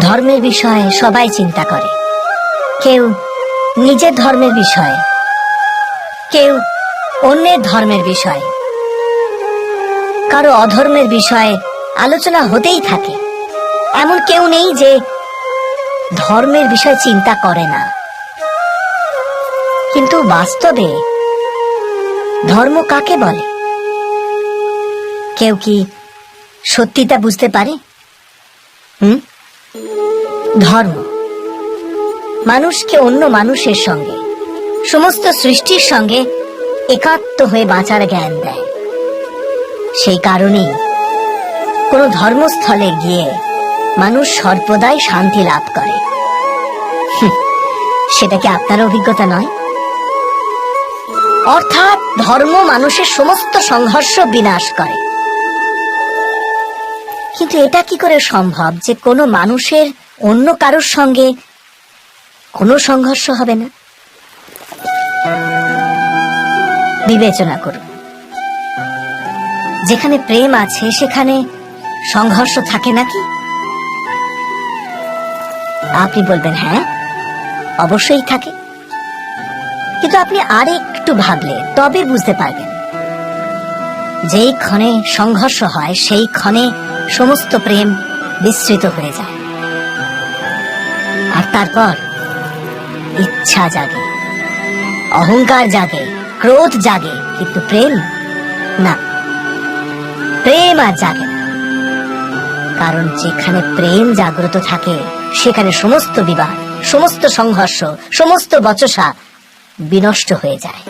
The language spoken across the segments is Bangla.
ধর্মের বিষয়ে সবাই চিন্তা করে, কেউ নিজের ধর্মের বিষয়ে, কেউ অন্যের ধর্মের বিষয়ে, কারো অধর্মের বিষয়ে আলোচনা হতেই থাকে। এমন কেউ নেই যে ধর্মের বিষয়ে চিন্তা করে না। কিন্তু বাস্তবে ধর্ম কাকে বলে? কেউ কি সত্যিটা বুঝতে পারে? ধর্ম মানুষকে অন্য মানুষের সঙ্গে, সমস্ত সৃষ্টির সঙ্গে একাত্ম হয়ে বাঁচার জ্ঞান দেয়। সেই কারণেই কোনো ধর্মস্থলে গিয়ে মানুষ সর্বদাই শান্তি লাভ করে। সেটা কি আপনার অভিজ্ঞতা নয়? অর্থাৎ ধর্ম মানুষের সমস্ত সংঘর্ষ বিনাশ করে। কিন্তু এটা কি করে সম্ভব যে কোনো মানুষের অন্য কারোর সঙ্গে কোনো সংঘর্ষ হবে না? বিবেচনা করুন, যেখানে প্রেম আছে সেখানে সংঘর্ষ থাকে নাকি? আপনি বলবেন হ্যাঁ, অবশ্যই থাকে। কিন্তু আপনি আর একটু ভাবলে তবে বুঝতে পারবেন, যেই ক্ষণে সংঘর্ষ হয় সেই ক্ষণে সমস্ত প্রেম বিস্মৃত হয়ে যায়। আর তারপর ইচ্ছা জাগে, অহংকার জাগে, ক্রোধ জাগে, কিন্তু প্রেম না, প্রেম আর জাগে না। কারণ যেখানে প্রেম জাগ্রত থাকে সেখানে সমস্ত বিবাদ, সমস্ত সংঘর্ষ, সমস্ত বচসা বিনষ্ট হয়ে যায়।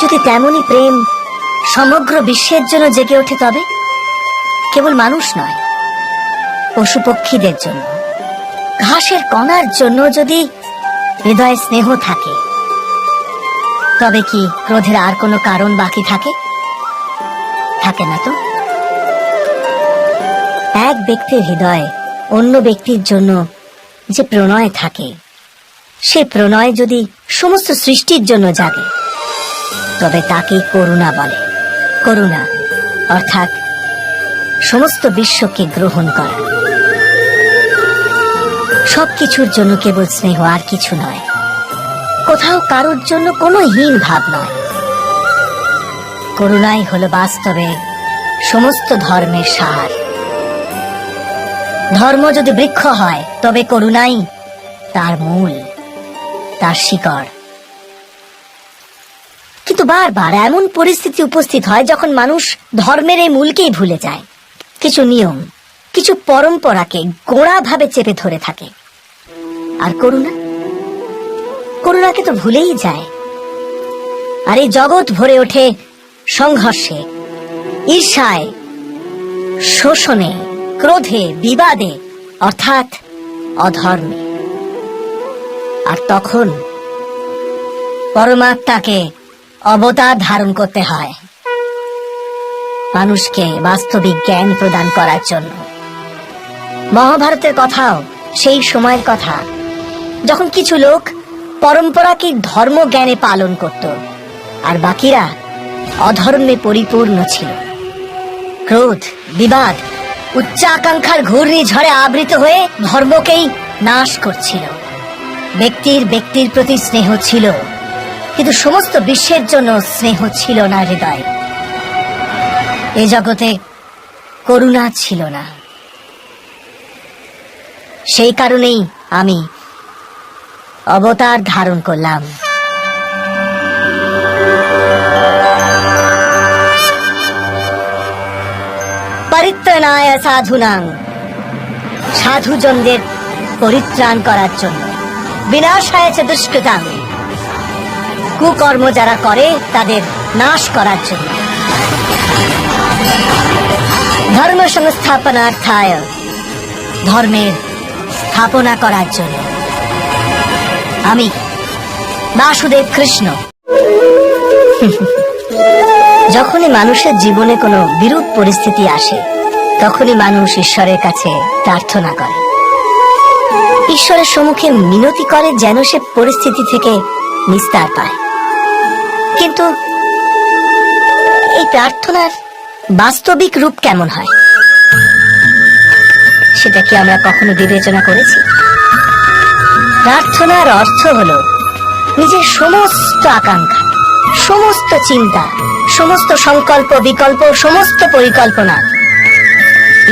যদি তেমনি প্রেম সমগ্র বিশ্বের জন্য জেগে ওঠে, তবে কেবল মানুষ নয়, পশু পক্ষীদের জন্য, ঘাসের কণার জন্য যদি হৃদয়ে স্নেহ থাকে, তবে কি ক্রোধের আর কোনো কারণ বাকি থাকে? থাকে না তো। এক ব্যক্তির হৃদয়ে অন্য ব্যক্তির জন্য যে প্রণয় থাকে, সে প্রণয় যদি সমস্ত সৃষ্টির জন্য জাগে, তবে তাকে করুণা বলে। করুণা অর্থাৎ সমস্ত বিশ্বকে গ্রহণ করা, সবকিছুর জন্য কেবল স্নেহ, আর কিছু নয়। কোথাও কারোর জন্য কোনো হীন ভাব নয়। করুণাই হলো বাস্তবে সমস্ত ধর্মের সার। ধর্ম যদি বৃক্ষ হয়, তবে করুণাই তার মূল, তার শিকড়। কিন্তু বারবার এমন পরিস্থিতি উপস্থিত হয় যখন মানুষ ধর্মের এই মূলকেই ভুলে যায়, কিছু নিয়ম, কিছু পরম্পরাকে গোড়া ভাবে চেপে ধরে থাকে। আর করুণাকে তো ভুলেই যায়। আর এই জগৎ ভরে ওঠে সংঘর্ষে, ঈর্ষায়, শোষণে, ক্রোধে, বিবাদে, অর্থাৎ অধর্মে। আর তখন পরমাত্মাকে অবতার ধারণ করতে হয় মানুষকে বাস্তবিক জ্ঞান প্রদান করার জন্য। মহাভারতের কথাও সেই সময়ের কথা, যখন কিছু লোক পরম্পরাকে ধর্ম জ্ঞানে পালন করত, আর বাকিরা অধর্মে পরিপূর্ণ ছিল। ক্রোধ, বিবাদ, উচ্চাকাঙ্ক্ষার ঘূর্ণিঝড়ে আবৃত হয়ে ধর্মকেই নাশ করছিল। ব্যক্তির প্রতি স্নেহ ছিল, কিন্তু সমস্ত বিশ্বের জন্য স্নেহ ছিল না হৃদয়। এ জগতে করুণা ছিল না। সেই কারণেই আমি অবতার ধারণ করলাম। পরিত্রাণায় সাধুনাং, সাধুজনদের পরিত্রাণ করার জন্য, বিনাশায় চ দুষ্কৃতাং, কুকর্ম যারা করে তাদের নাশ করার জন্য, ধর্ম সংস্থাপনার্থায়, ধর্মের স্থাপনা করার জন্য। আমি বাসুদেব কৃষ্ণ। যখনই মানুষের জীবনে কোনো বিরূপ পরিস্থিতি আসে, তখনই মানুষ ঈশ্বরের কাছে প্রার্থনা করে, ঈশ্বরের সম্মুখে মিনতি করে যেন সে পরিস্থিতি থেকে নিস্তার পায়। কিন্তু এই প্রার্থনার বাস্তবিক রূপ কেমন হয় সেটা কি আমরা কখনো বিবেচনা করেছি? প্রার্থনার অর্থ হলো নিজের সমস্ত আকাঙ্ক্ষা, সমস্ত চিন্তা, সমস্ত সংকল্প বিকল্প, সমস্ত পরিকল্পনা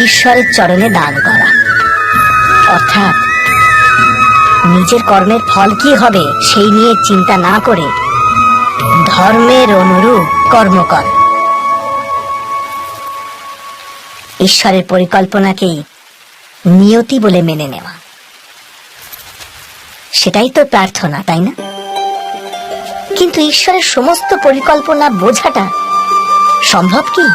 ঈশ্বরের চরণে দান করা। অর্থাৎ নিজের কর্মের ফল কি হবে সেই নিয়ে চিন্তা না করে ধর্মের অনুরূপ কর্ম কর। ঈশ্বরের পরিকল্পনাকেই নিয়তি বলে মেনে নেওয়া, সেটাই তো প্রার্থনা, তাই না? কিন্তু ঈশ্বরের সমস্ত পরিকল্পনা বোঝাটা সম্ভব কি?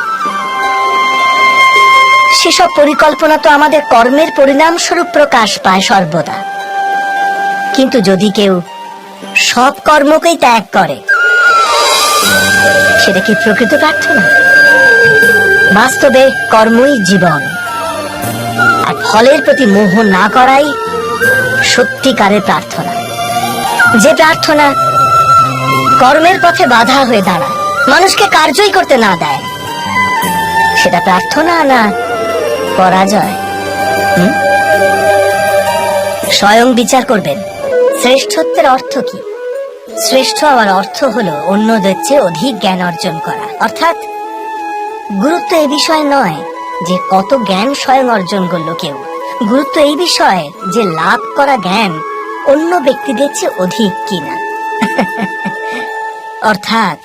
সেসব পরিকল্পনা তো আমাদের কর্মের পরিণাম স্বরূপ প্রকাশ পায় সর্বদা। কিন্তু যদি কেউ সব কর্মকেই ত্যাগ করে, সেটা কি প্রকৃত প্রার্থনা? বাস্তবে কর্মই জীবন, আর ফলের প্রতি মোহ না করাই সত্যিকারের প্রার্থনা। যে প্রার্থনা কর্মের পথে বাধা হয়ে দাঁড়ায়, মানুষকে কার্যই করতে না দেয়, সেটা প্রার্থনা না পরাজয়? স্বয়ং বিচার করবেন শ্রেষ্ঠত্বের অর্থ কি। শ্রেষ্ঠ হওয়ার অর্থ হলো অন্যদের চেয়ে অধিক জ্ঞান অর্জন করা। অর্থাৎ গুরুত্ব এই বিষয় নয় যে কত জ্ঞান স্বয়ং অর্জন করলো কেউ, গুরুত্ব এই বিষয়ে যে লাভ করা জ্ঞান অন্য ব্যক্তিদের চেয়ে অধিক কিনা। অর্থাৎ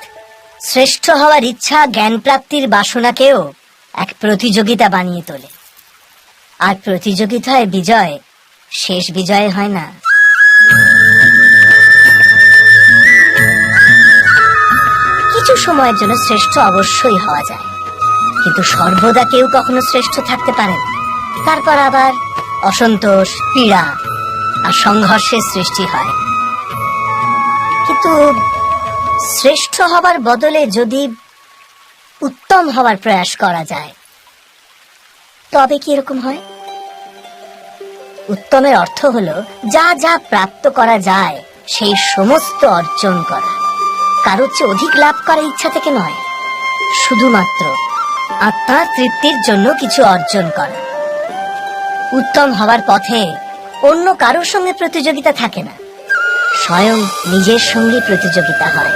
শ্রেষ্ঠ হওয়ার ইচ্ছা জ্ঞান প্রাপ্তির বাসনাকেও এক প্রতিযোগিতা বানিয়ে তোলে, আর প্রতিযোগিতায় বিজয় শেষ বিজয় হয় না। কিছু সময়ের জন্য শ্রেষ্ঠ অবশ্যই হওয়া যায়, কিন্তু সর্বদা কেউ কখনো শ্রেষ্ঠ থাকতে পারে না। তারপর আবার অসন্তোষ, পীড়া আর সংঘর্ষের সৃষ্টি হয়। কিন্তু শ্রেষ্ঠ হবার বদলে যদি উত্তম হবার প্রয়াস করা যায়, তবে কি এরকম হয়? উত্তমের অর্থ হলো যা যা প্রাপ্ত করা যায় সেই সমস্ত অর্জন করা, কারোর চেয়ে অধিক লাভ করার ইচ্ছা থেকে নয়, শুধুমাত্র আত্মার তৃপ্তির জন্য কিছু অর্জন করা। উত্তম হওয়ার পথে অন্য কারোর সঙ্গে প্রতিযোগিতা থাকে না, স্বয়ং নিজের সঙ্গে প্রতিযোগিতা হয়।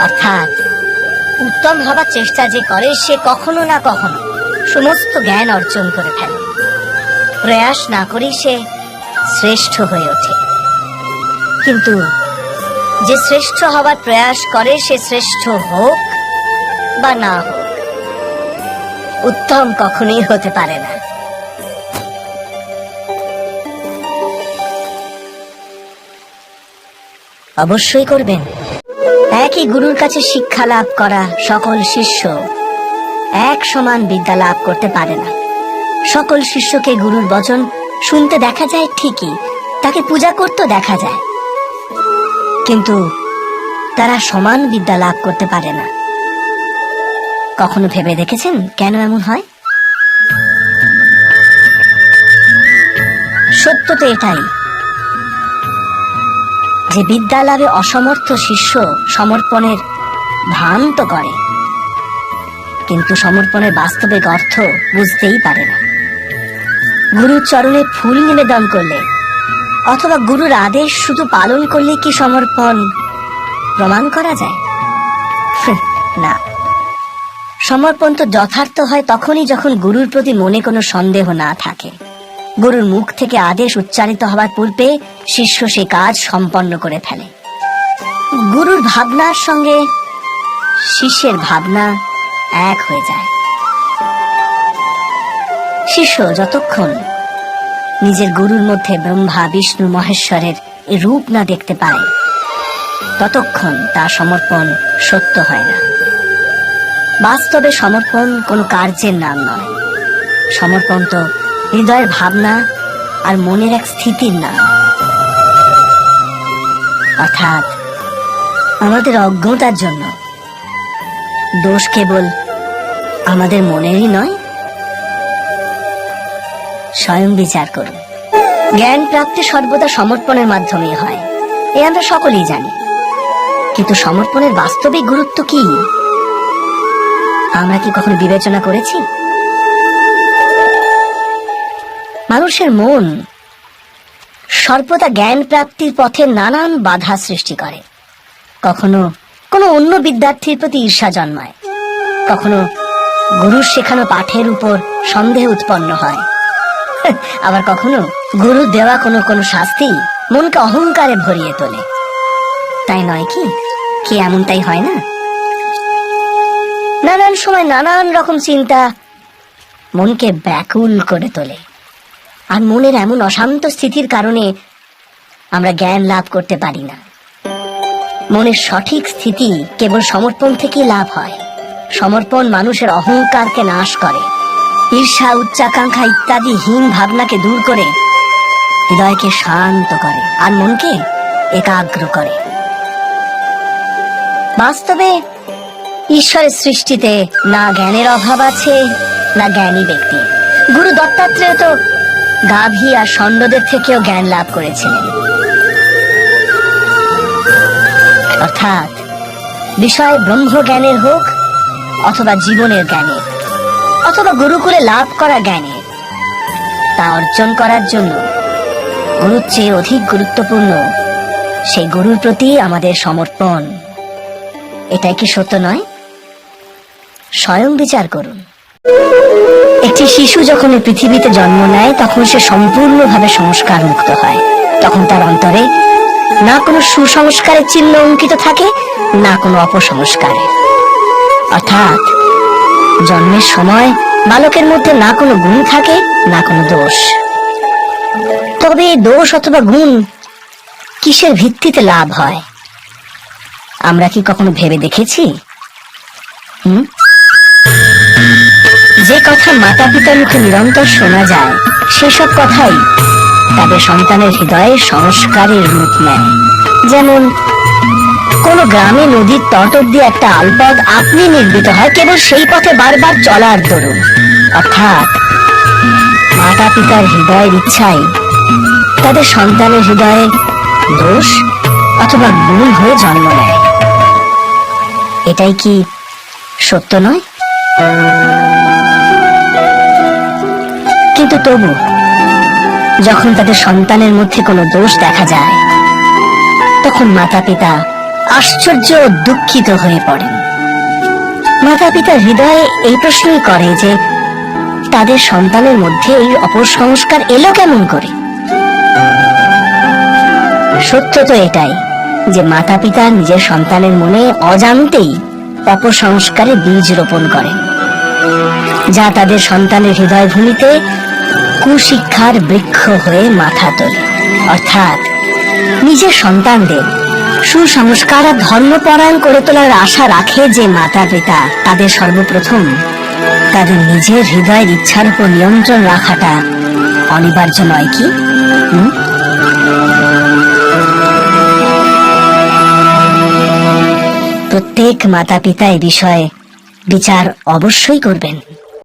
অর্থাৎ উত্তম হবার চেষ্টা যে করে সে কখনো না কখনো সমস্ত জ্ঞান অর্জন করে ফেলে, প্রয়াস না করেই সে শ্রেষ্ঠ হয়ে ওঠে। কিন্তু যে শ্রেষ্ঠ হবার প্রয়াস করে সে শ্রেষ্ঠ হোক বা না হোক, উত্তম কখনোই হতে পারে না। অবশ্যই করবেন। একই গুরুর কাছে শিক্ষা লাভ করা সকল শিষ্য এক সমান বিদ্যা লাভ করতে পারে না। সকল শিষ্যকে গুরুর বচন শুনতে দেখা যায় ঠিকই, তাকে পূজা করতে দেখা যায়, কিন্তু তারা সমান বিদ্যা লাভ করতে পারে না। কখনো ভেবে দেখেছেন কেন এমন হয়? সত্য তো এটাই যে বিদ্যা লাভে অসমর্থ শিষ্য সমর্পণের ভান তো করে, কিন্তু সমর্পণের বাস্তবিক অর্থ বুঝতেই পারে না। গুরুর চরণে ফুল নিবেদন করলে অথবা গুরুর আদেশ শুধু পালন করলে কি সমর্পণ প্রমাণ করা যায়? না। সমর্পণ তো যথার্থ হয় তখনই যখন গুরুর প্রতি মনে কোনো সন্দেহ না থাকে। গুরুর মুখ থেকে আদেশ উচ্চারিত হবার পূর্বে শিষ্য সে কাজ সম্পন্ন করে ফেলে। গুরুর ভাবনার সঙ্গে শিষ্যের ভাবনা এক হয়ে যায়। শিষ্য যতক্ষণ নিজের গুরুর মধ্যে ব্রহ্মা বিষ্ণু মহেশ্বরের রূপ না দেখতে পায়, ততক্ষণ তার সমর্পণ সত্য হয় না। বাস্তবে সমর্পণ কোনো কার্যের নাম নয়, সমর্পণ তো হৃদয়ের ভাবনা আর মনের এক স্থিতির নাম। অর্থাৎ আমাদের অজ্ঞতার জন্য দোষ কেবল আমাদের মনেরই নয়। স্বয়ং বিচার করুন। জ্ঞান প্রাপ্তি সর্বদা সমর্পণের মাধ্যমেই হয়, এ আমরা সকলেই জানি। কিন্তু সমর্পণের বাস্তবিক গুরুত্ব কি? আমরা কি কখনো বিবেচনা করেছি? মানুষের মন সর্বদা জ্ঞান প্রাপ্তির পথে নানান বাধা সৃষ্টি করে। কখনো কোনো অন্য বিদ্যার্থীর প্রতি ঈর্ষা জন্মায়, কখনো গুরুর শেখানো পাঠের উপর সন্দেহ উৎপন্ন হয়, আবার কখনো গুরুর দেওয়া কোনো কোনো শাস্তি মনকে অহংকারে ভরিয়ে তোলে। তাই নয় কি? কি এমনটাই হয় না? নানান সময় নানান রকম চিন্তা মনকে ব্যাকুল করে তোলে, আর মনের এমন অশান্ত স্থিতির কারণে আমরা জ্ঞান লাভ করতে পারি না। মনের সঠিক স্থিতি কেবল সমর্পণ থেকেই লাভ হয়। সমর্পণ মানুষের অহংকারকে নাশ করে, ঈর্ষা, উচ্চাকাঙ্ক্ষা ইত্যাদি হীন ভাবনাকে দূর করে হৃদয়কে শান্ত করে আর মনকে একাগ্র করে। বাস্তবে ঈশ্বরের সৃষ্টিতে না জ্ঞানের অভাব আছে, না জ্ঞানী ব্যক্তি। গুরু দত্তাত্রেয় তো গাভী আর ষণ্ডদের থেকেও জ্ঞান লাভ করেছিলেন। অর্থাৎ বিষয় ব্রহ্ম জ্ঞানের হোক অথবা জীবনের জ্ঞানের অথবা গুরুকুলে লাভ করা জ্ঞানের, তা অর্জন করার জন্য গুরুর চেয়ে অধিক গুরুত্বপূর্ণ সেই গুরুর প্রতি আমাদের সমর্পণ। এটাই কি সত্য নয়? স্বয়ং বিচার করুন। একটি শিশু যখন এই পৃথিবীতে জন্ম নেয় তখন সে সম্পূর্ণভাবে সংস্কার মুক্ত হয়। তখন তার অন্তরে না কোনো সুসংস্কারের চিহ্ন অঙ্কিত থাকে, না কোনো অপসংস্কারে। অর্থাৎ জন্মের সময় বালকের মধ্যে না কোনো গুণ থাকে, না কোনো দোষ। তবে দোষ অথবা গুণ কিসের ভিত্তিতে লাভ হয় আমরা কি কখনো ভেবে দেখেছি? যে কথা মাতা পিতার মুখে নিরন্তর শোনা যায়, সেসব কথাই তাদের সন্তানের হৃদয়ে সংস্কারের রূপ নেয়। যেমন কোন গ্রামে নদীর তট অব্দি একটা আলপথ আপনি নির্মিত হয় কেবল সেই পথে বারবার চলার দরুন। অর্থাৎ মাতা পিতার হৃদয়ের ইচ্ছাই তাদের সন্তানের হৃদয়ে দোষ অথবা গুণ হয়ে জন্ম নেয়। এটাই কি সত্য নয়? কিন্তু তবু যখন তাদের সন্তানের মধ্যে কোনো দোষ দেখা যায়, তখন মাতা পিতা আশ্চর্য ও দুঃখিত হয়ে পড়েন। মাতা পিতা হৃদয়ে এই প্রশ্নই করে যে তাদের সন্তানের মধ্যে এই অপসংস্কার এলো কেমন করে। সত্য তো এটাই যে মাতা পিতা নিজের সন্তানের মনে অজান্তেই অপসংস্কারে বীজ রোপণ করেন, যা তাদের সন্তানের হৃদয় ভূমিতে কুশিক্ষার বৃক্ষ হয়ে মাথা তোলে। অর্থাৎ নিজের সন্তানদের সুসংস্কার আর ধর্মপরায়ণ করে তোলার আশা রাখে যে মাতা পিতা, তাদের সর্বপ্রথম তাদের নিজের হৃদয়ের ইচ্ছার উপর নিয়ন্ত্রণ রাখাটা অনিবার্য নয় কি? প্রত্যেক মাতা পিতা এই বিষয়ে বিচার অবশ্যই করবেন।